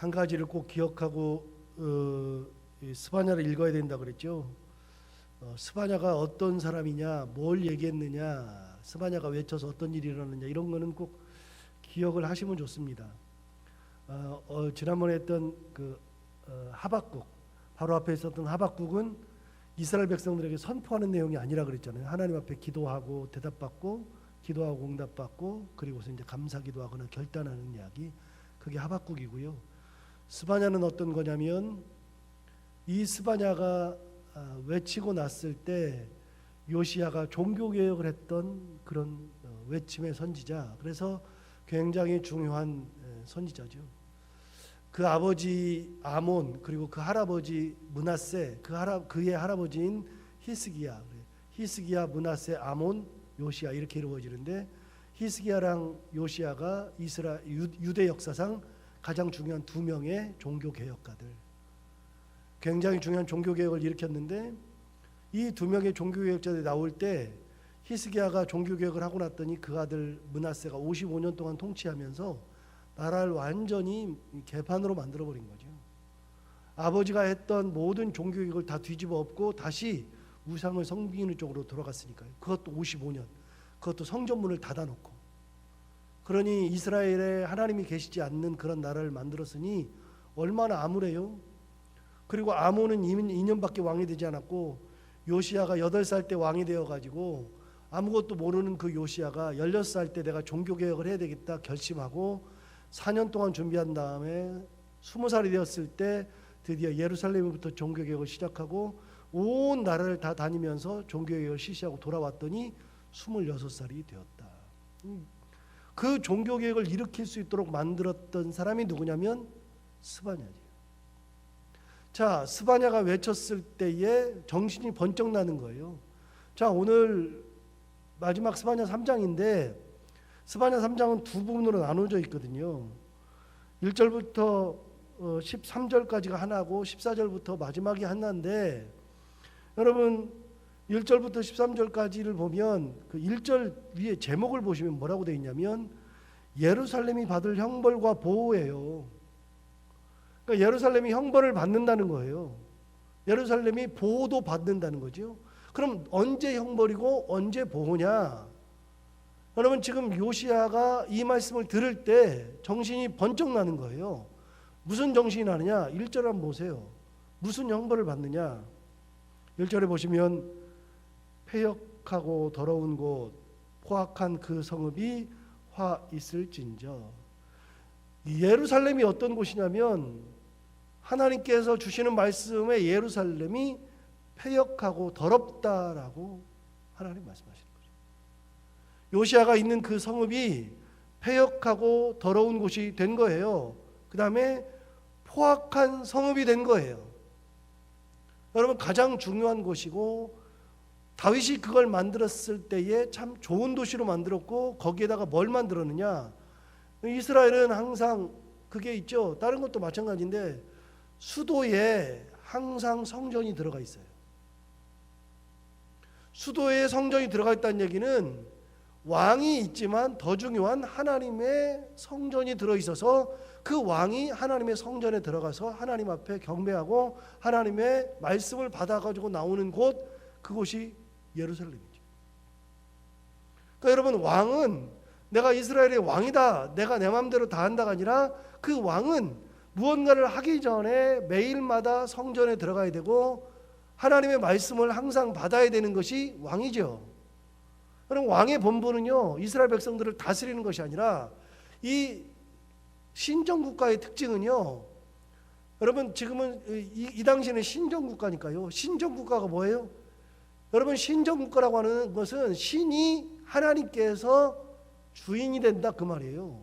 한 가지를 꼭 기억하고 이 스바냐를 읽어야 된다 그랬죠. 스바냐가 어떤 사람이냐, 뭘 얘기했느냐, 스바냐가 외쳐서 어떤 일이 일어났느냐, 이런 거는 꼭 기억을 하시면 좋습니다. 지난번에 했던 하박국, 바로 앞에 있었던 하박국은 이스라엘 백성들에게 선포하는 내용이 아니라 그랬잖아요. 하나님 앞에 기도하고 대답받고, 기도하고 응답받고, 그리고서 이제 감사기도하거나 결단하는 이야기, 그게 하박국이고요. 스바냐는 어떤 거냐면, 이 스바냐가 외치고 났을 때 요시야가 종교개혁을 했던 그런 외침의 선지자, 그래서 굉장히 중요한 선지자죠. 그 아버지 아몬, 그리고 그 할아버지 므낫세, 그의 할아버지인 히스기야, 므낫세, 아몬, 요시야, 이렇게 이루어지는데, 히스기야랑 요시야가 유대 역사상 가장 중요한 두 명의 종교개혁가들, 굉장히 중요한 종교개혁을 일으켰는데, 이 두 명의 종교개혁자들이 나올 때 히스기야가 종교개혁을 하고 났더니 그 아들 므낫세가 55년 동안 통치하면서 나라를 완전히 개판으로 만들어버린 거죠. 아버지가 했던 모든 종교개혁을 다 뒤집어 엎고 다시 우상을 섬기는 쪽으로 돌아갔으니까요. 그것도 55년, 그것도 성전문을 닫아놓고. 그러니 이스라엘에 하나님이 계시지 않는 그런 나라를 만들었으니 얼마나 암울해요. 그리고 아몬은 2년밖에 왕이 되지 않았고, 요시야가 8살 때 왕이 되어가지고 아무것도 모르는 그 요시야가 16살 때 내가 종교개혁을 해야 되겠다 결심하고 4년 동안 준비한 다음에 20살이 되었을 때 드디어 예루살렘부터 종교개혁을 시작하고 온 나라를 다 다니면서 종교개혁을 실시하고 돌아왔더니 26살이 되었다. 그 종교개혁을 일으킬 수 있도록 만들었던 사람이 누구냐면 스바냐죠. 자, 스바냐가 외쳤을 때에 정신이 번쩍 나는 거예요. 자, 오늘 마지막 스바냐 3장인데 스바냐 3장은 두 부분으로 나눠져 있거든요. 1절부터 13절까지가 하나고 14절부터 마지막이 하나인데, 여러분 1절부터 13절까지를 보면 그 1절 위에 제목을 보시면 뭐라고 되어 있냐면 예루살렘이 받을 형벌과 보호예요. 그러니까 예루살렘이 형벌을 받는다는 거예요. 예루살렘이 보호도 받는다는 거죠. 그럼 언제 형벌이고 언제 보호냐? 여러분 지금 요시야가 이 말씀을 들을 때 정신이 번쩍 나는 거예요. 무슨 정신이 나느냐? 1절 한번 보세요. 무슨 형벌을 받느냐? 1절에 보시면 폐역하고 더러운 곳, 포악한 그 성읍이 화 있을진저. 예루살렘이 어떤 곳이냐면 하나님께서 주시는 말씀에 예루살렘이 폐역하고 더럽다라고 하나님 말씀하시는 거죠. 요시야가 있는 그 성읍이 폐역하고 더러운 곳이 된 거예요. 그 다음에 포악한 성읍이 된 거예요. 여러분 가장 중요한 곳이고, 다윗이 그걸 만들었을 때에 참 좋은 도시로 만들었고, 거기에다가 뭘 만들었느냐? 이스라엘은 항상 그게 있죠. 다른 것도 마찬가지인데 수도에 항상 성전이 들어가 있어요. 수도에 성전이 들어가 있다는 얘기는 왕이 있지만 더 중요한 하나님의 성전이 들어있어서 그 왕이 하나님의 성전에 들어가서 하나님 앞에 경배하고 하나님의 말씀을 받아가지고 나오는 곳, 그곳이 예루살렘이죠. 그러니까 여러분 왕은 내가 이스라엘의 왕이다, 내가 내 마음대로 다 한다가 아니라 그 왕은 무언가를 하기 전에 매일마다 성전에 들어가야 되고 하나님의 말씀을 항상 받아야 되는 것이 왕이죠. 그럼 왕의 본분은요, 이스라엘 백성들을 다스리는 것이 아니라, 이 신정국가의 특징은요, 여러분 지금은 이 당시에는 신정국가니까요. 신정국가가 뭐예요? 여러분 신정국가라고 하는 것은 신이 하나님께서 주인이 된다 그 말이에요.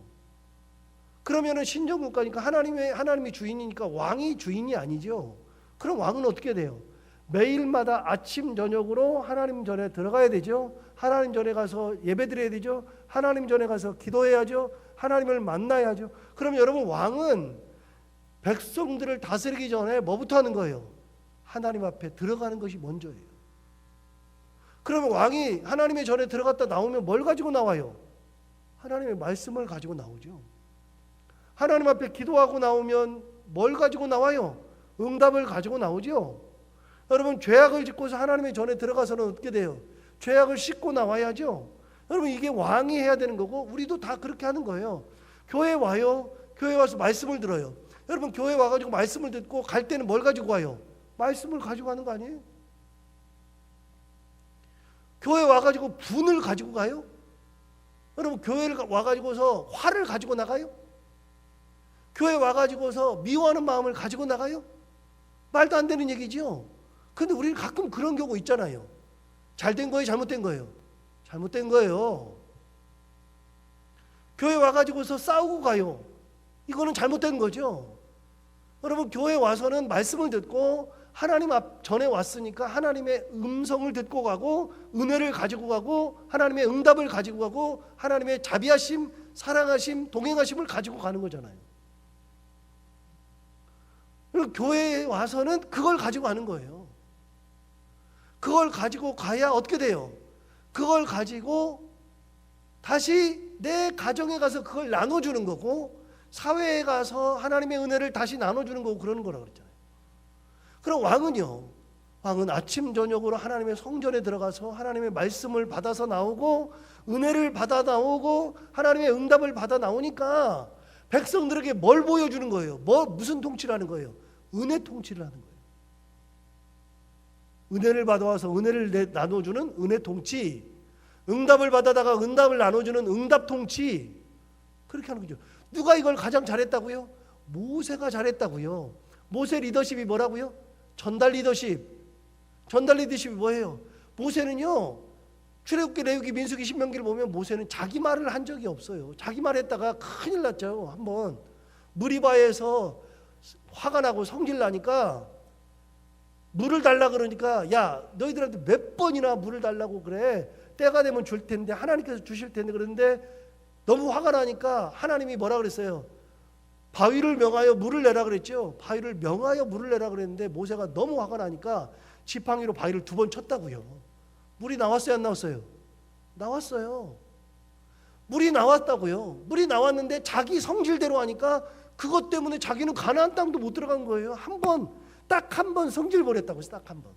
그러면은 신정국가니까 하나님이 주인이니까 왕이 주인이 아니죠. 그럼 왕은 어떻게 돼요? 매일마다 아침 저녁으로 하나님 전에 들어가야 되죠. 하나님 전에 가서 예배드려야 되죠. 하나님 전에 가서 기도해야죠. 하나님을 만나야죠. 그럼 여러분 왕은 백성들을 다스리기 전에 뭐부터 하는 거예요? 하나님 앞에 들어가는 것이 먼저예요. 그러면 왕이 하나님의 전에 들어갔다 나오면 뭘 가지고 나와요? 하나님의 말씀을 가지고 나오죠. 하나님 앞에 기도하고 나오면 뭘 가지고 나와요? 응답을 가지고 나오죠. 여러분, 죄악을 짓고서 하나님의 전에 들어가서는 어떻게 돼요? 죄악을 씻고 나와야죠. 여러분, 이게 왕이 해야 되는 거고 우리도 다 그렇게 하는 거예요. 교회 와요. 교회 와서 말씀을 들어요. 여러분, 교회 와가지고 말씀을 듣고 갈 때는 뭘 가지고 와요? 말씀을 가지고 가는 거 아니에요? 교회 와가지고 분을 가지고 가요? 여러분, 교회를 와가지고서 화를 가지고 나가요? 교회 와가지고서 미워하는 마음을 가지고 나가요? 말도 안 되는 얘기죠. 근데 우리는 가끔 그런 경우 있잖아요. 잘된 거예요? 잘못된 거예요? 잘못된 거예요. 교회 와가지고서 싸우고 가요. 이거는 잘못된 거죠. 여러분, 교회 와서는 말씀을 듣고 하나님 앞 전에 왔으니까 하나님의 음성을 듣고 가고 은혜를 가지고 가고 하나님의 응답을 가지고 가고 하나님의 자비하심, 사랑하심, 동행하심을 가지고 가는 거잖아요. 그리고 교회에 와서는 그걸 가지고 가는 거예요. 그걸 가지고 가야 어떻게 돼요? 그걸 가지고 다시 내 가정에 가서 그걸 나눠주는 거고 사회에 가서 하나님의 은혜를 다시 나눠주는 거고 그러는 거라고 그랬잖아요. 그럼 왕은요, 왕은 아침 저녁으로 하나님의 성전에 들어가서 하나님의 말씀을 받아서 나오고 은혜를 받아 나오고 하나님의 응답을 받아 나오니까 백성들에게 뭘 보여주는 거예요? 무슨 통치를 하는 거예요? 은혜 통치를 하는 거예요. 은혜를 받아와서 은혜를 나눠주는 은혜 통치, 응답을 받아다가 응답을 나눠주는 응답 통치, 그렇게 하는 거죠. 누가 이걸 가장 잘했다고요? 모세가 잘했다고요. 모세 리더십이 뭐라고요? 전달 리더십. 전달 리더십이 뭐예요? 모세는요, 출애굽기, 레위기, 민수기, 신명기를 보면 모세는 자기 말을 한 적이 없어요. 자기 말 했다가 큰일 났죠. 한번 무리바에서 화가 나고 성질 나니까 물을 달라 그러니까, 야, 너희들한테 몇 번이나 물을 달라고 그래. 때가 되면 줄 텐데, 하나님께서 주실 텐데. 그런데 너무 화가 나니까 하나님이 뭐라 그랬어요? 바위를 명하여 물을 내라 그랬죠. 바위를 명하여 물을 내라 그랬는데 모세가 너무 화가 나니까 지팡이로 바위를 2번 쳤다고요. 물이 나왔어요, 안 나왔어요? 나왔어요. 물이 나왔다고요. 물이 나왔는데 자기 성질대로 하니까 그것 때문에 자기는 가나안 땅도 못 들어간 거예요. 딱 한 번 성질 버렸다고 했어요. 딱 한 번.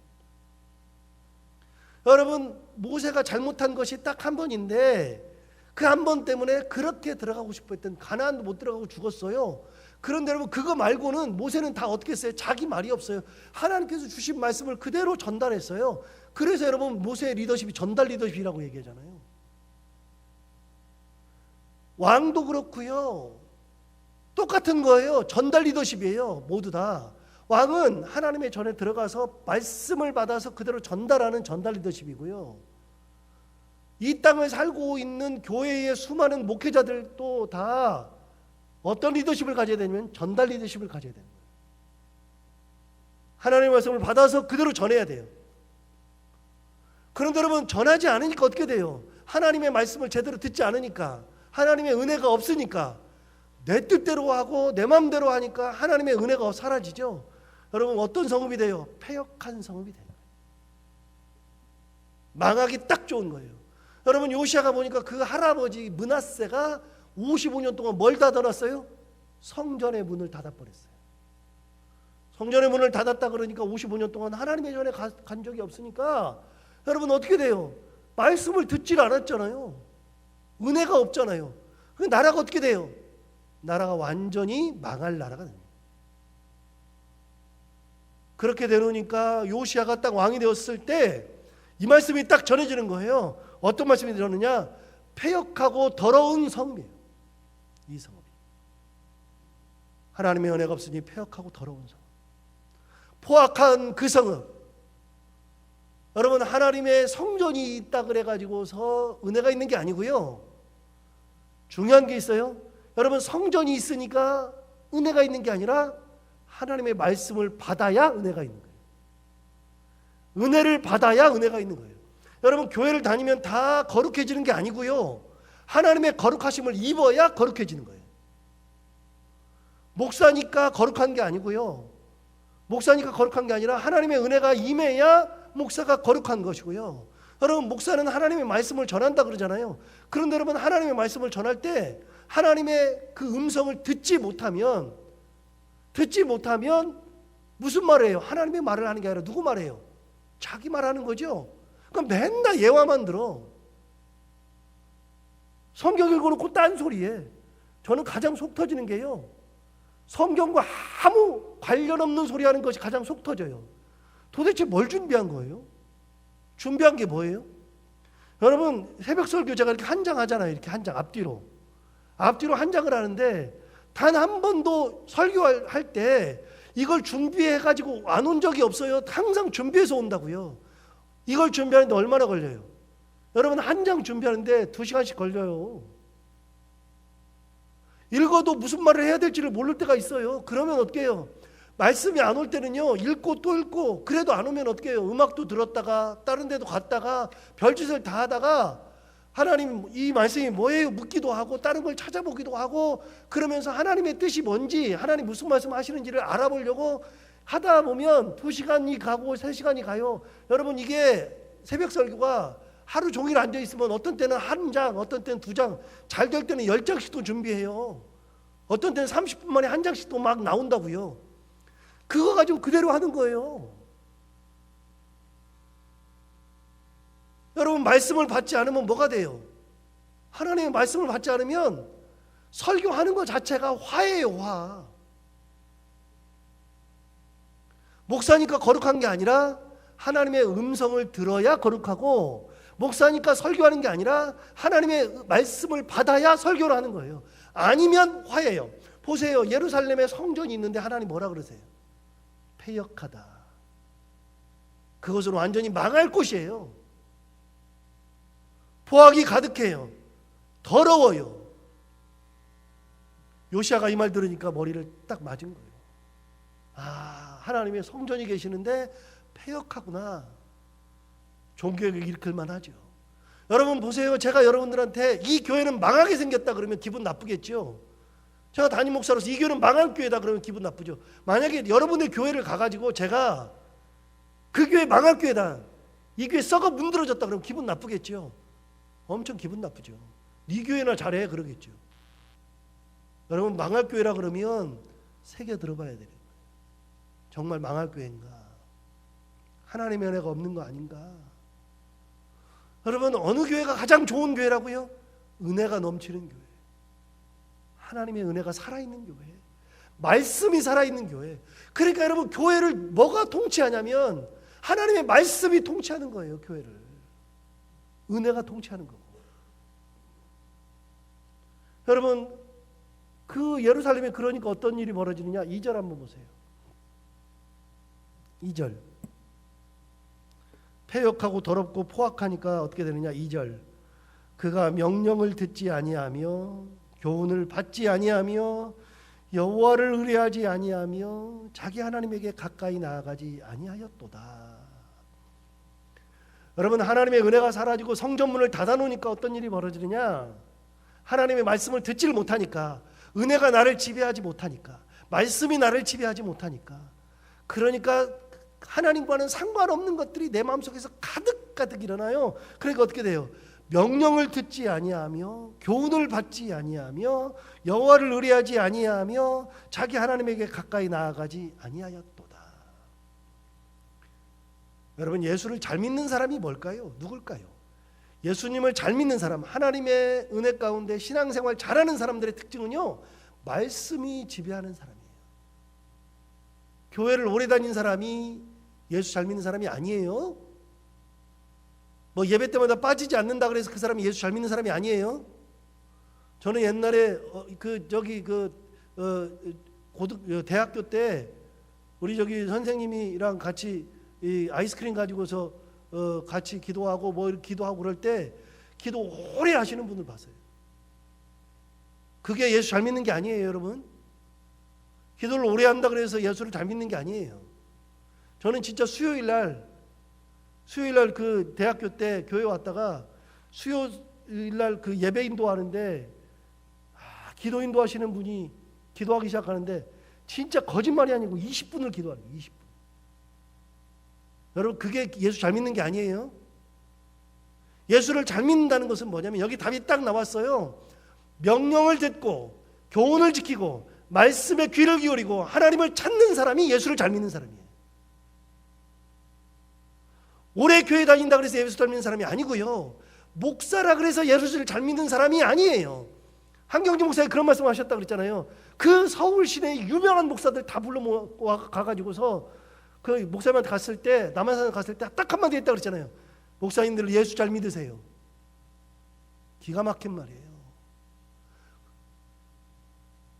여러분, 모세가 잘못한 것이 딱 한 번인데 그 한 번 때문에 그렇게 들어가고 싶어 했던 가나안도 못 들어가고 죽었어요. 그런데 여러분, 그거 말고는 모세는 다 어떻게 했어요? 자기 말이 없어요. 하나님께서 주신 말씀을 그대로 전달했어요. 그래서 여러분, 모세의 리더십이 전달 리더십이라고 얘기하잖아요. 왕도 그렇고요. 똑같은 거예요. 전달 리더십이에요. 모두 다. 왕은 하나님의 전에 들어가서 말씀을 받아서 그대로 전달하는 전달 리더십이고요. 이 땅을 살고 있는 교회의 수많은 목회자들도 다 어떤 리더십을 가져야 되냐면 전달 리더십을 가져야 되는 거예요. 하나님의 말씀을 받아서 그대로 전해야 돼요. 그런데 여러분, 전하지 않으니까 어떻게 돼요? 하나님의 말씀을 제대로 듣지 않으니까, 하나님의 은혜가 없으니까 내 뜻대로 하고 내 마음대로 하니까 하나님의 은혜가 사라지죠. 여러분, 어떤 성읍이 돼요? 패역한 성읍이 돼요. 망하기 딱 좋은 거예요. 여러분, 요시아가 보니까 그 할아버지 므낫세가 55년 동안 뭘 닫아놨어요? 성전의 문을 닫아버렸어요. 성전의 문을 닫았다 그러니까 55년 동안 하나님의 전에 간 적이 없으니까 여러분, 어떻게 돼요? 말씀을 듣질 않았잖아요. 은혜가 없잖아요. 그 나라가 어떻게 돼요? 나라가 완전히 망할 나라가 됩니다. 그렇게 되니까 요시아가 딱 왕이 되었을 때 이 말씀이 딱 전해지는 거예요. 어떤 말씀이 들었느냐? 패역하고 더러운 성읍이에요. 이 성읍이. 하나님의 은혜가 없으니 패역하고 더러운 성읍. 포악한 그 성읍. 여러분, 하나님의 성전이 있다 그래가지고서 은혜가 있는 게 아니고요. 중요한 게 있어요. 여러분, 성전이 있으니까 은혜가 있는 게 아니라 하나님의 말씀을 받아야 은혜가 있는 거예요. 은혜를 받아야 은혜가 있는 거예요. 여러분, 교회를 다니면 다 거룩해지는 게 아니고요. 하나님의 거룩하심을 입어야 거룩해지는 거예요. 목사니까 거룩한 게 아니고요. 목사니까 거룩한 게 아니라 하나님의 은혜가 임해야 목사가 거룩한 것이고요. 여러분, 목사는 하나님의 말씀을 전한다 그러잖아요. 그런데 여러분, 하나님의 말씀을 전할 때 하나님의 그 음성을 듣지 못하면 무슨 말이에요? 하나님의 말을 하는 게 아니라 누구 말이에요? 자기 말하는 거죠. 그럼 맨날 예화만 들어. 성경 읽어놓고 딴소리에. 저는 가장 속 터지는 게요, 성경과 아무 관련 없는 소리 하는 것이 가장 속 터져요. 도대체 뭘 준비한 거예요? 준비한 게 뭐예요? 여러분, 새벽 설교 제가 이렇게 한 장 하잖아요. 이렇게 한 장 앞뒤로 한 장을 하는데 단 한 번도 설교할 때 이걸 준비해가지고 안 온 적이 없어요. 항상 준비해서 온다고요. 이걸 준비하는데 얼마나 걸려요? 여러분, 한 장 준비하는데 2시간씩 걸려요. 읽어도 무슨 말을 해야 될지를 모를 때가 있어요. 그러면 어떻게 해요? 말씀이 안 올 때는요, 읽고 또 읽고, 그래도 안 오면 어떻게 해요? 음악도 들었다가 다른 데도 갔다가 별짓을 다 하다가 하나님 이 말씀이 뭐예요? 묻기도 하고 다른 걸 찾아보기도 하고, 그러면서 하나님의 뜻이 뭔지, 하나님 무슨 말씀 하시는지를 알아보려고 하다 보면 2시간이 가고 3시간이 가요. 여러분, 이게 새벽 설교가 하루 종일 앉아 있으면 어떤 때는 한 장, 어떤 때는 2장, 잘 될 때는 10장씩도 준비해요. 어떤 때는 30분 만에 한 장씩도 막 나온다고요. 그거 가지고 그대로 하는 거예요. 여러분, 말씀을 받지 않으면 뭐가 돼요? 하나님의 말씀을 받지 않으면 설교하는 것 자체가 화예요, 화. 목사니까 거룩한 게 아니라 하나님의 음성을 들어야 거룩하고, 목사니까 설교하는 게 아니라 하나님의 말씀을 받아야 설교를 하는 거예요. 아니면 화예요. 보세요. 예루살렘에 성전이 있는데 하나님 뭐라 그러세요? 패역하다. 그것은 완전히 망할 곳이에요. 포악이 가득해요. 더러워요. 요시야가 이 말 들으니까 머리를 딱 맞은 거예요. 아, 하나님의 성전이 계시는데 패역하구나. 종교를 일으킬 만하죠. 여러분 보세요. 제가 여러분들한테 이 교회는 망하게 생겼다 그러면 기분 나쁘겠죠. 제가 담임 목사로서 이 교회는 망한 교회다 그러면 기분 나쁘죠. 만약에 여러분의 교회를 가가지고 제가 그 교회 망한 교회다, 이 교회 썩어 문드러졌다 그러면 기분 나쁘겠죠. 엄청 기분 나쁘죠. 네 교회나 잘해 그러겠죠. 여러분, 망할 교회라 그러면 새겨 들어봐야 돼요. 정말 망할 교회인가? 하나님의 은혜가 없는 거 아닌가? 여러분, 어느 교회가 가장 좋은 교회라고요? 은혜가 넘치는 교회, 하나님의 은혜가 살아있는 교회, 말씀이 살아있는 교회. 그러니까 여러분, 교회를 뭐가 통치하냐면 하나님의 말씀이 통치하는 거예요. 교회를 은혜가 통치하는 거고. 여러분, 그 예루살렘에 그러니까 어떤 일이 벌어지느냐? 2절 한번 보세요. 2절. 패역하고 더럽고 포악하니까 어떻게 되느냐? 2절. 그가 명령을 듣지 아니하며 교훈을 받지 아니하며 여호와를 의뢰하지 아니하며 자기 하나님에게 가까이 나아가지 아니하였도다. 여러분, 하나님의 은혜가 사라지고 성전문을 닫아놓으니까 어떤 일이 벌어지느냐? 하나님의 말씀을 듣지를 못하니까, 은혜가 나를 지배하지 못하니까, 말씀이 나를 지배하지 못하니까, 그러니까 하나님과는 상관없는 것들이 내 마음속에서 가득가득 일어나요. 그러니까 어떻게 돼요? 명령을 듣지 아니하며 교훈을 받지 아니하며 여호와를 의뢰하지 아니하며 자기 하나님에게 가까이 나아가지 아니하였도다. 여러분, 예수를 잘 믿는 사람이 뭘까요? 누굴까요? 예수님을 잘 믿는 사람, 하나님의 은혜 가운데 신앙생활 잘하는 사람들의 특징은요, 말씀이 지배하는 사람이에요. 교회를 오래 다닌 사람이 예수 잘 믿는 사람이 아니에요. 뭐 예배 때마다 빠지지 않는다 그래서 그 사람이 예수 잘 믿는 사람이 아니에요. 저는 옛날에 대학교 때 우리 선생님이랑 같이 이 아이스크림 가지고서 같이 기도하고 뭐 기도하고 그럴 때 기도 오래 하시는 분을 봤어요. 그게 예수 잘 믿는 게 아니에요, 여러분. 기도를 오래 한다 그래서 예수를 잘 믿는 게 아니에요. 저는 진짜 수요일 날 그 대학교 때 교회 왔다가 수요일 날 그 예배 인도하는데 기도 인도하시는 분이 기도하기 시작하는데 진짜 거짓말이 아니고 20분을 기도하는 거예요. 20분. 여러분, 그게 예수 잘 믿는 게 아니에요. 예수를 잘 믿는다는 것은 뭐냐면 여기 답이 딱 나왔어요. 명령을 듣고 교훈을 지키고 말씀에 귀를 기울이고 하나님을 찾는 사람이 예수를 잘 믿는 사람이에요. 오래 교회 다닌다 그래서 예수 잘 믿는 사람이 아니고요. 목사라 그래서 예수를 잘 믿는 사람이 아니에요. 한경주 목사가 그런 말씀 하셨다고 그랬잖아요. 그 서울 시내의 유명한 목사들 다 불러 모아 가가지고서 그 목사님한테 갔을 때, 남한산 갔을 때 딱 한마디 했다고 그랬잖아요. 목사님들 예수 잘 믿으세요. 기가 막힌 말이에요.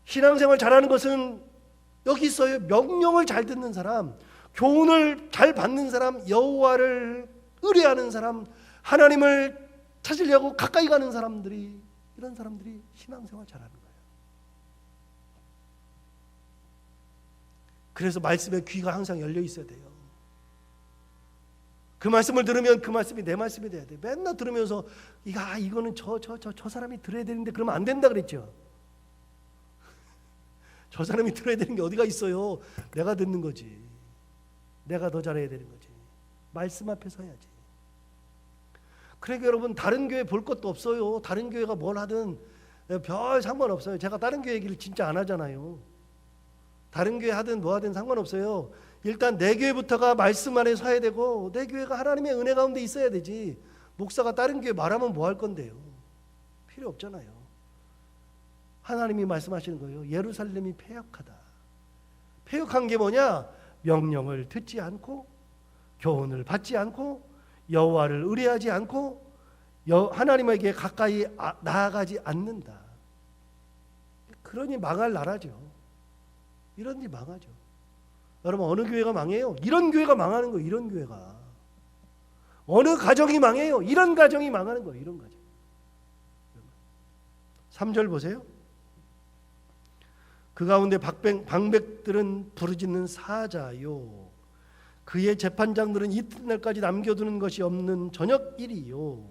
신앙생활 잘하는 것은 여기 있어요. 명령을 잘 듣는 사람, 교훈을 잘 받는 사람, 여호와를 의뢰하는 사람, 하나님을 찾으려고 가까이 가는 사람들이, 이런 사람들이 신앙생활 잘하는 거예요. 그래서 말씀에 귀가 항상 열려 있어야 돼요. 그 말씀을 들으면 그 말씀이 내 말씀이 돼야 돼. 맨날 들으면서 이거는 저 사람이 들어야 되는데 그러면 안 된다 그랬죠. 저 사람이 들어야 되는 게 어디가 있어요. 내가 듣는 거지. 내가 더 잘해야 되는 거지. 말씀 앞에 서야지. 그러니까 여러분, 다른 교회 볼 것도 없어요. 다른 교회가 뭘 하든 별 상관없어요. 제가 다른 교회 얘기를 진짜 안 하잖아요. 다른 교회 하든 뭐 하든 상관없어요. 일단 내 교회부터가 말씀 안에 서야 되고 내 교회가 하나님의 은혜 가운데 있어야 되지. 목사가 다른 교회 말하면 뭐 할 건데요. 필요 없잖아요. 하나님이 말씀하시는 거예요. 예루살렘이 패역하다. 패역한 게 뭐냐? 명령을 듣지 않고 교훈을 받지 않고 여호와를 의뢰하지 않고 하나님에게 가까이 나아가지 않는다. 그러니 망할 나라죠. 이러니 망하죠. 여러분, 어느 교회가 망해요? 이런 교회가 망하는 거예요. 이런 교회가. 어느 가정이 망해요? 이런 가정이 망하는 거예요. 이런 가정. 3절 보세요. 그 가운데 방백들은 부르짖는 사자요, 그의 재판장들은 이튿날까지 남겨두는 것이 없는 저녁일이요,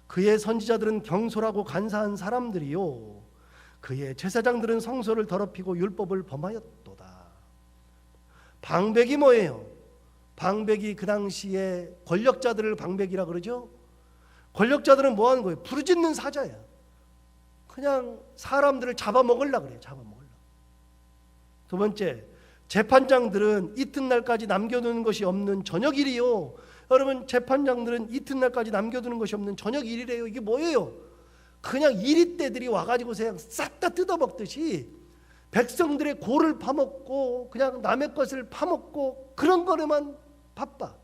그의 선지자들은 경솔하고 간사한 사람들이요, 그의 제사장들은 성소를 더럽히고 율법을 범하였도다. 방백이 뭐예요? 방백이 그 당시에 권력자들을 방백이라 그러죠. 권력자들은 뭐 하는 거예요? 부르짖는 사자야. 그냥 사람들을 잡아먹으려고 그래요. 잡아먹으려고. 두 번째, 재판장들은 이튿날까지 남겨두는 것이 없는 저녁일이요. 여러분, 재판장들은 이튿날까지 남겨두는 것이 없는 저녁일이래요. 이게 뭐예요? 그냥 이리떼들이 와가지고 그냥 싹 다 뜯어먹듯이 백성들의 고를 파먹고 그냥 남의 것을 파먹고 그런 거에만 바빠.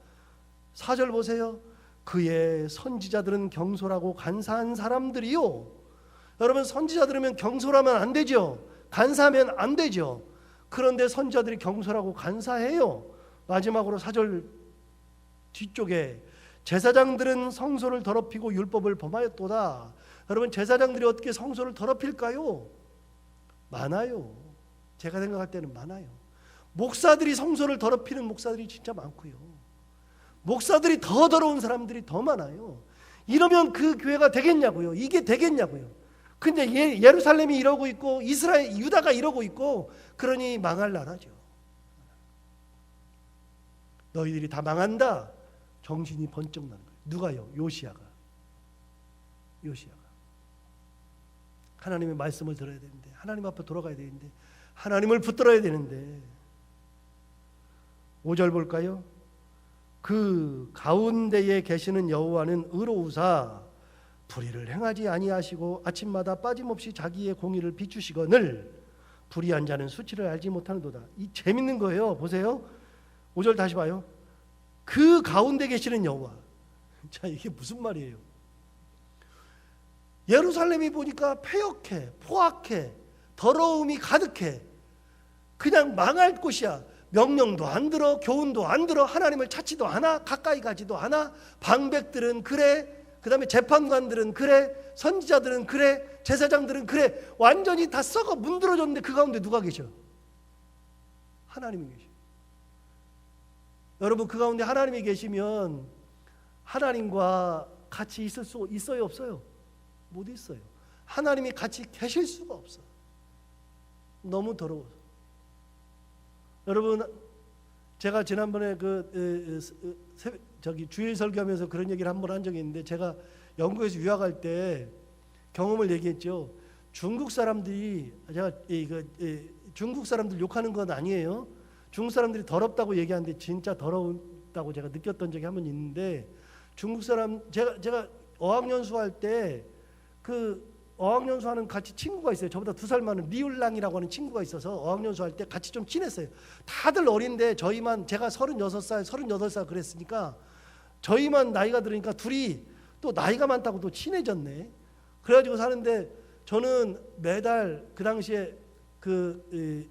4절 보세요. 그의 선지자들은 경솔하고 간사한 사람들이요. 여러분, 선지자 들으면 경솔하면 안 되죠. 간사하면 안 되죠. 그런데 선지자들이 경솔하고 간사해요. 마지막으로 4절 뒤쪽에 제사장들은 성소를 더럽히고 율법을 범하였도다. 여러분, 제사장들이 어떻게 성소를 더럽힐까요? 많아요. 제가 생각할 때는 많아요. 목사들이 성소를 더럽히는 목사들이 진짜 많고요. 목사들이 더 더러운 사람들이 더 많아요. 이러면 그 교회가 되겠냐고요. 이게 되겠냐고요. 근데 예루살렘이 이러고 있고 이스라엘, 유다가 이러고 있고, 그러니 망할 나라죠. 너희들이 다 망한다. 정신이 번쩍 나는 거예요. 누가요? 요시야가. 하나님의 말씀을 들어야 되는데, 하나님 앞에 돌아가야 되는데, 하나님을 붙들어야 되는데. 5절 볼까요? 그 가운데에 계시는 여호와는 의로우사 불의를 행하지 아니하시고 아침마다 빠짐없이 자기의 공의를 비추시거늘 불의한 자는 수치를 알지 못하는도다. 이 재밌는 거예요. 보세요. 5절 다시 봐요. 그 가운데 계시는 여호와. 자, 이게 무슨 말이에요? 예루살렘이 보니까 패역해, 포악해, 더러움이 가득해. 그냥 망할 곳이야. 명령도 안 들어, 교훈도 안 들어, 하나님을 찾지도 않아, 가까이 가지도 않아. 방백들은 그래, 그 다음에 재판관들은 그래, 선지자들은 그래, 제사장들은 그래. 완전히 다 썩어 문드러졌는데 그 가운데 누가 계셔? 하나님이 계셔. 여러분, 그 가운데 하나님이 계시면 하나님과 같이 있을 수 있어요, 없어요? 못 있어요. 하나님이 같이 계실 수가 없어. 너무 더러워서. 여러분, 제가 지난번에 주일 설교하면서 그런 얘기를 한 번 한 적이 있는데, 제가 영국에서 유학할 때 경험을 얘기했죠. 중국 사람들이 제가 중국 사람들 욕하는 건 아니에요. 중국 사람들이 더럽다고 얘기하는데 진짜 더럽다고 제가 느꼈던 적이 한 번 있는데, 중국 사람 제가 어학연수 할 때 그 어학연수 하는 같이 친구가 있어요. 저보다 2살 많은 리울랑이라고 하는 친구가 있어서 어학연수 할 때 같이 좀 친했어요. 다들 어린데 저희만, 제가 36살 38살 그랬으니까 저희만 나이가 들으니까 둘이 또 나이가 많다고 또 친해졌네. 그래가지고 사는데 저는 매달 그 당시에 그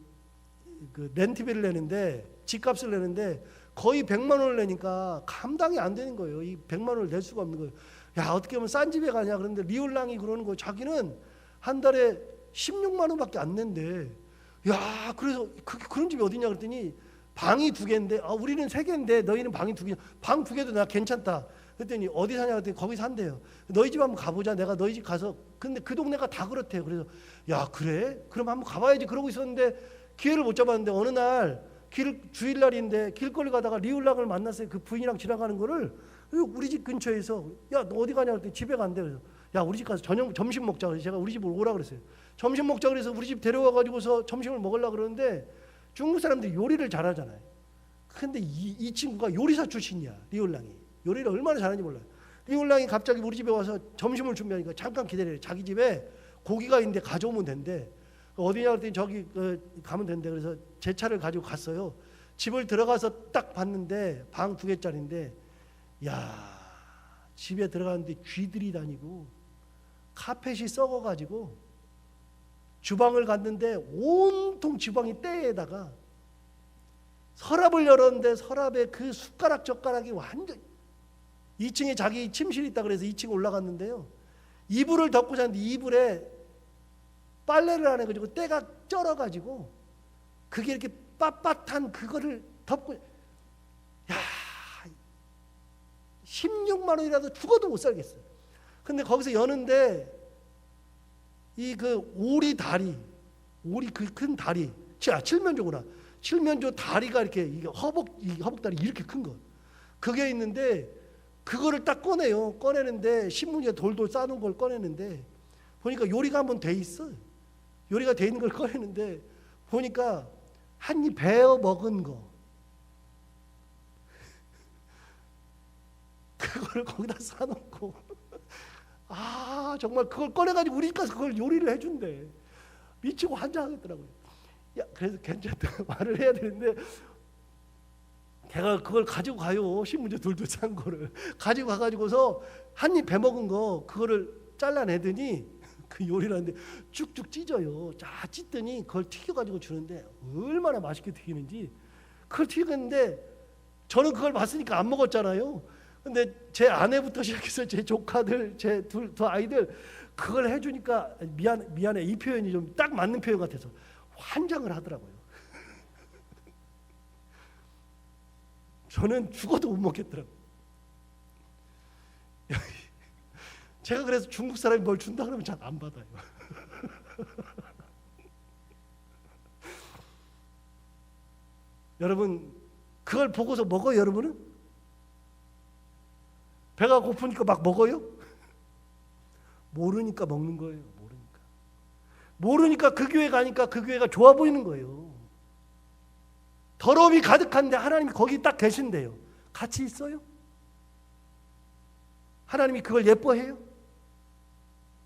렌트비를 내는데, 집값을 내는데 거의 100만 원을 내니까 감당이 안 되는 거예요. 이 100만 원을 낼 수가 없는 거예요. 야, 어떻게 하면 싼 집에 가냐. 그런데 리울랑이 그러는 거예요. 자기는 한 달에 16만 원밖에 안 낸대. 야, 그래서 그런 집이 어디냐 그랬더니 방이 2개인데, 우리는 3개인데 너희는 방이 2개. 방 2개도 나 괜찮다. 그랬더니 어디 사냐 그랬더니 거기 산대요. 너희 집 한번 가보자. 내가 너희 집 가서, 근데 그 동네가 다 그렇대요. 그래서 야, 그래? 그럼 한번 가봐야지 그러고 있었는데 기회를 못 잡았는데, 어느 날 주일날인데 길거리 가다가 리울랑을 만났어요. 그 부인이랑 지나가는 거를 우리 집 근처에서, 야, 너 어디 가냐 그랬더니 집에 간대. 그래서 야, 우리 집 가서 점심 먹자. 그래서 제가 우리 집으로 오라 그랬어요. 점심 먹자 그래서 우리 집 데려와 가지고서 점심을 먹으려고 그러는데, 중국 사람들이 요리를 잘하잖아요. 근데 이 친구가 요리사 출신이야. 리울랑이 요리를 얼마나 잘하는지 몰라요. 리울랑이 갑자기 우리 집에 와서 점심을 준비하니까 잠깐 기다려요. 자기 집에 고기가 있는데 가져오면 된대. 어디냐 그랬더니 저기 가면 된대. 그래서 제 차를 가지고 갔어요. 집을 들어가서 딱 봤는데 방 2개짜리인데, 야, 집에 들어갔는데 쥐들이 다니고 카펫이 썩어가지고, 주방을 갔는데 온통 주방이 때에다가 서랍을 열었는데 서랍에 그 숟가락 젓가락이 완전, 2층에 자기 침실이 있다 그래서 2층 올라갔는데요, 이불을 덮고 잤는데 이불에 빨래를 안 해가지고 때가 쩔어가지고 그게 이렇게 빳빳한 그거를 덮고, 야, 16만 원이라도 죽어도 못 살겠어요. 근데 거기서 여는데 이 그 오리 다리, 오리 그 큰 다리, 칠면조구나. 칠면조 다리가 이렇게, 이게 허벅 다리 이렇게 큰 거, 그게 있는데 그거를 딱 꺼내요. 꺼내는데 신문지에 돌돌 싸놓은 걸 꺼내는데 보니까 요리가 한번 돼 있어. 요리가 돼 있는 걸 꺼내는데 보니까 한 입 베어 먹은 거, 그걸 거기다 싸놓고 정말 그걸 꺼내가지고 우리 집 가서 그걸 요리를 해준대. 미치고 환장하겠더라고요. 야, 그래서 괜찮다 말을 해야 되는데, 걔가 그걸 가지고 가요. 신문지 돌돌 싼 거를 가지고 가가지고서 한 입 베먹은 거 그거를 잘라내더니 그 요리를 하는데 쭉쭉 찢어요. 자, 찢더니 그걸 튀겨가지고 주는데 얼마나 맛있게 튀기는지. 그걸 튀겼는데 저는 그걸 봤으니까 안 먹었잖아요. 근데 제 아내부터 시작해서 제 조카들, 제 두 아이들 그걸 해주니까 미안해 이 표현이 좀 딱 맞는 표현 같아서 환장을 하더라고요. 저는 죽어도 못 먹겠더라고요. 제가 그래서 중국 사람이 뭘 준다 그러면 잘 안 받아요. 여러분, 그걸 보고서 먹어요? 여러분은? 배가 고프니까 막 먹어요? 모르니까 먹는 거예요. 모르니까 그 교회 가니까 그 교회가 좋아 보이는 거예요. 더러움이 가득한데 하나님이 거기 딱 계신대요. 같이 있어요? 하나님이 그걸 예뻐해요?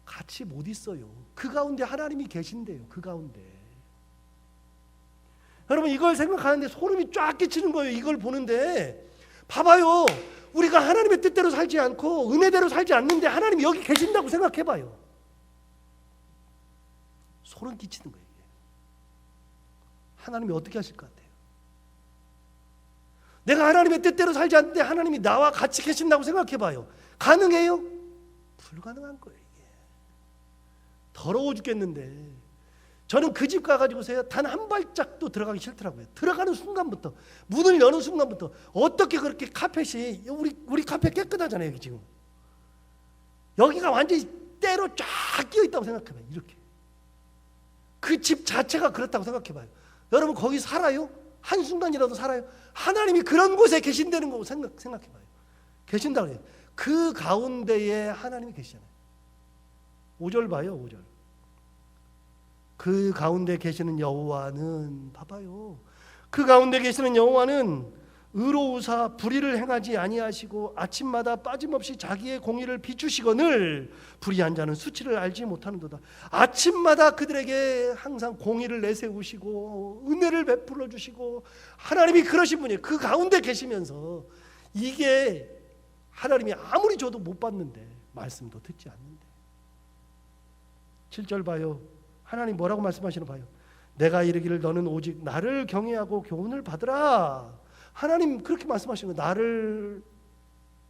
같이 못 있어요. 그 가운데 하나님이 계신대요. 그 가운데. 여러분, 이걸 생각하는데 소름이 쫙 끼치는 거예요. 이걸 보는데 봐봐요. 우리가 하나님의 뜻대로 살지 않고 은혜대로 살지 않는데 하나님이 여기 계신다고 생각해봐요. 소름 끼치는 거예요. 하나님이 어떻게 하실 것 같아요? 내가 하나님의 뜻대로 살지 않는데 하나님이 나와 같이 계신다고 생각해봐요. 가능해요? 불가능한 거예요. 이게 더러워 죽겠는데 저는 그 집 가가지고서요 단 한 발짝도 들어가기 싫더라고요. 들어가는 순간부터, 문을 여는 순간부터 어떻게 그렇게 카펫이, 우리 카펫 깨끗하잖아요. 여기 지금 여기가 완전히 때로 쫙 끼어 있다고 생각해봐요. 이렇게 그 집 자체가 그렇다고 생각해봐요. 여러분, 거기 살아요? 한순간이라도 살아요? 하나님이 그런 곳에 계신다는 거 생각해봐요. 계신다고 해요. 그 가운데에 하나님이 계시잖아요. 5절 봐요. 5절. 그 가운데 계시는 여호와는 봐봐요. 그 가운데 계시는 여호와는 의로우사 불의를 행하지 아니하시고 아침마다 빠짐없이 자기의 공의를 비추시거늘 불의한 자는 수치를 알지 못하는도다. 아침마다 그들에게 항상 공의를 내세우시고 은혜를 베풀어 주시고 하나님이 그러신 분이에요. 그 가운데 계시면서 이게 하나님이 아무리 줘도 못 받는데 말씀도 듣지 않는데 7절 봐요. 하나님 뭐라고 말씀하시는 봐요. 내가 이르기를 너는 오직 나를 경외하고 교훈을 받으라. 하나님 그렇게 말씀하시는 거예요. 나를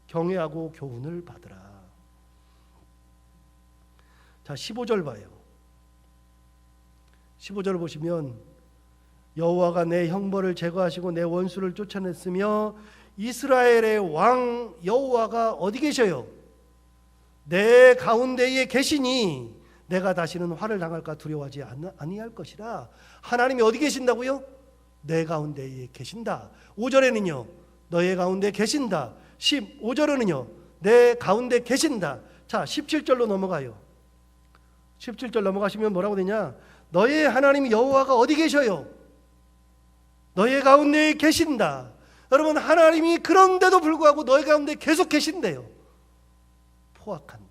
경외하고 교훈을 받으라. 자 15절 봐요. 15절을 보시면 여호와가 내 형벌을 제거하시고 내 원수를 쫓아냈으며 이스라엘의 왕 여호와가 어디 계셔요? 내 가운데에 계시니 내가 다시는 화를 당할까 두려워하지 아니할 것이라. 하나님이 어디 계신다고요? 내 가운데에 계신다. 5절에는요 너의 가운데 계신다. 15절에는요 내 가운데 계신다. 자 17절로 넘어가요. 17절 넘어가시면 뭐라고 되냐? 너의 하나님 여호와가 어디 계셔요? 너의 가운데에 계신다. 여러분 하나님이 그런데도 불구하고 너의 가운데 계속 계신대요. 포악한데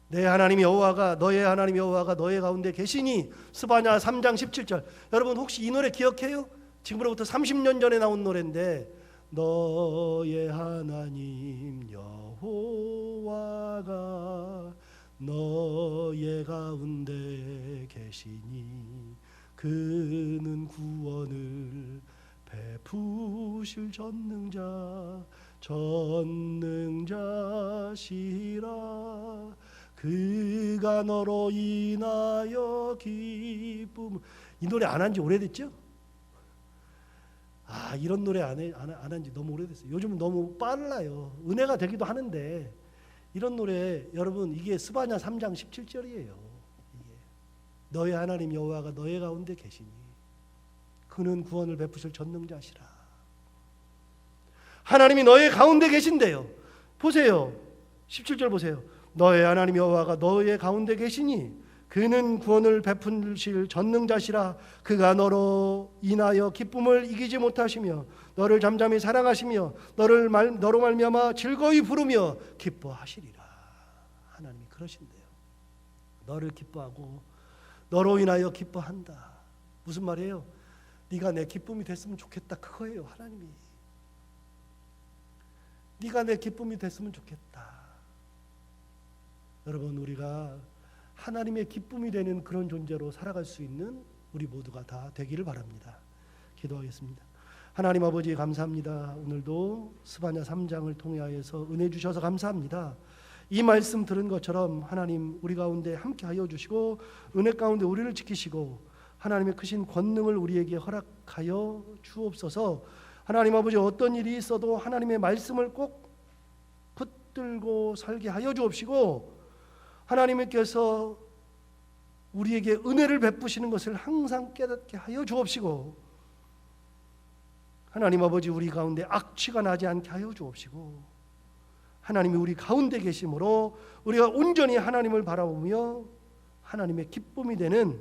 내 하나님 여호와가 너의 하나님 여호와가 너의 가운데 계시니. 스바냐 3장 17절. 여러분 혹시 이 노래 기억해요? 지금으로부터 30년 전에 나온 노래인데 너의 하나님 여호와가 너의 가운데 계시니 그는 구원을 베푸실 전능자시라. 그가 너로 인하여 기쁨. 이 노래 안 한 지 오래됐죠? 이런 노래 안 한 지 너무 오래됐어요. 요즘 너무 빨라요. 은혜가 되기도 하는데 이런 노래 여러분 이게 스바냐 3장 17절이에요. 너의 하나님 여호와가 너의 가운데 계시니 그는 구원을 베푸실 전능자시라. 하나님이 너의 가운데 계신대요. 보세요. 17절 보세요. 너의 하나님 여호와가 너의 가운데 계시니 그는 구원을 베푸실 전능자시라. 그가 너로 인하여 기쁨을 이기지 못하시며 너를 잠잠히 사랑하시며 너로 말미암아 즐거이 부르며 기뻐하시리라. 하나님이 그러신대요. 너를 기뻐하고 너로 인하여 기뻐한다. 무슨 말이에요? 네가 내 기쁨이 됐으면 좋겠다. 그거예요. 하나님이 네가 내 기쁨이 됐으면 좋겠다. 여러분 우리가 하나님의 기쁨이 되는 그런 존재로 살아갈 수 있는 우리 모두가 다 되기를 바랍니다. 기도하겠습니다. 하나님 아버지 감사합니다. 오늘도 스바냐 3장을 통하여서 은혜 주셔서 감사합니다. 이 말씀 들은 것처럼 하나님 우리 가운데 함께하여 주시고 은혜 가운데 우리를 지키시고 하나님의 크신 권능을 우리에게 허락하여 주옵소서. 하나님 아버지 어떤 일이 있어도 하나님의 말씀을 꼭 붙들고 살게 하여 주옵시고 하나님께서 우리에게 은혜를 베푸시는 것을 항상 깨닫게 하여 주옵시고 하나님 아버지 우리 가운데 악취가 나지 않게 하여 주옵시고 하나님이 우리 가운데 계심으로 우리가 온전히 하나님을 바라보며 하나님의 기쁨이 되는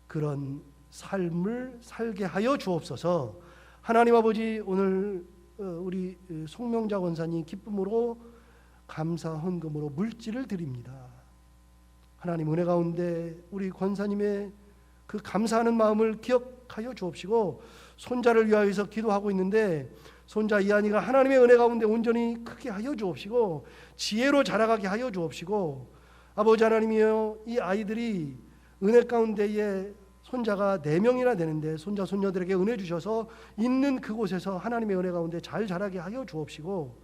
그런 삶을 살게 하여 주옵소서. 하나님 아버지 오늘 우리 송명자 권사님 기쁨으로 감사 헌금으로 물질을 드립니다. 하나님 은혜 가운데 우리 권사님의 그 감사하는 마음을 기억하여 주옵시고 손자를 위하여서 기도하고 있는데 손자 이한이가 하나님의 은혜 가운데 온전히 크게 하여 주옵시고 지혜로 자라가게 하여 주옵시고 아버지 하나님이여 이 아이들이 은혜 가운데에 손자가 4명이나 되는데 손자 손녀들에게 은혜 주셔서 있는 그곳에서 하나님의 은혜 가운데 잘 자라게 하여 주옵시고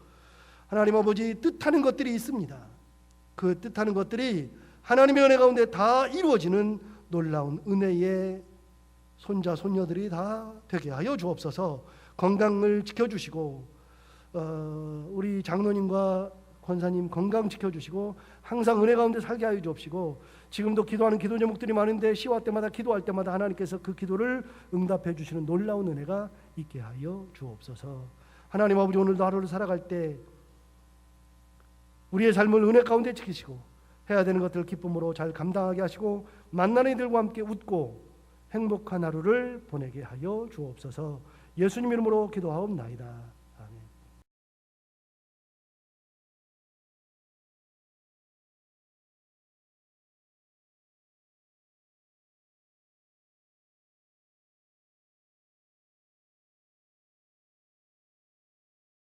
하나님 아버지 뜻하는 것들이 있습니다. 그 뜻하는 것들이 하나님의 은혜 가운데 다 이루어지는 놀라운 은혜의 손자 손녀들이 다 되게 하여 주옵소서. 건강을 지켜주시고 우리 장로님과 권사님 건강 지켜주시고 항상 은혜 가운데 살게 하여 주옵시고 지금도 기도하는 기도 제목들이 많은데 시와 때마다 기도할 때마다 하나님께서 그 기도를 응답해 주시는 놀라운 은혜가 있게 하여 주옵소서. 하나님 아버지 오늘도 하루를 살아갈 때 우리의 삶을 은혜 가운데 지키시고 해야 되는 것들을 기쁨으로 잘 감당하게 하시고 만나는 이들과 함께 웃고 행복한 하루를 보내게 하여 주옵소서. 예수님 이름으로 기도하옵나이다.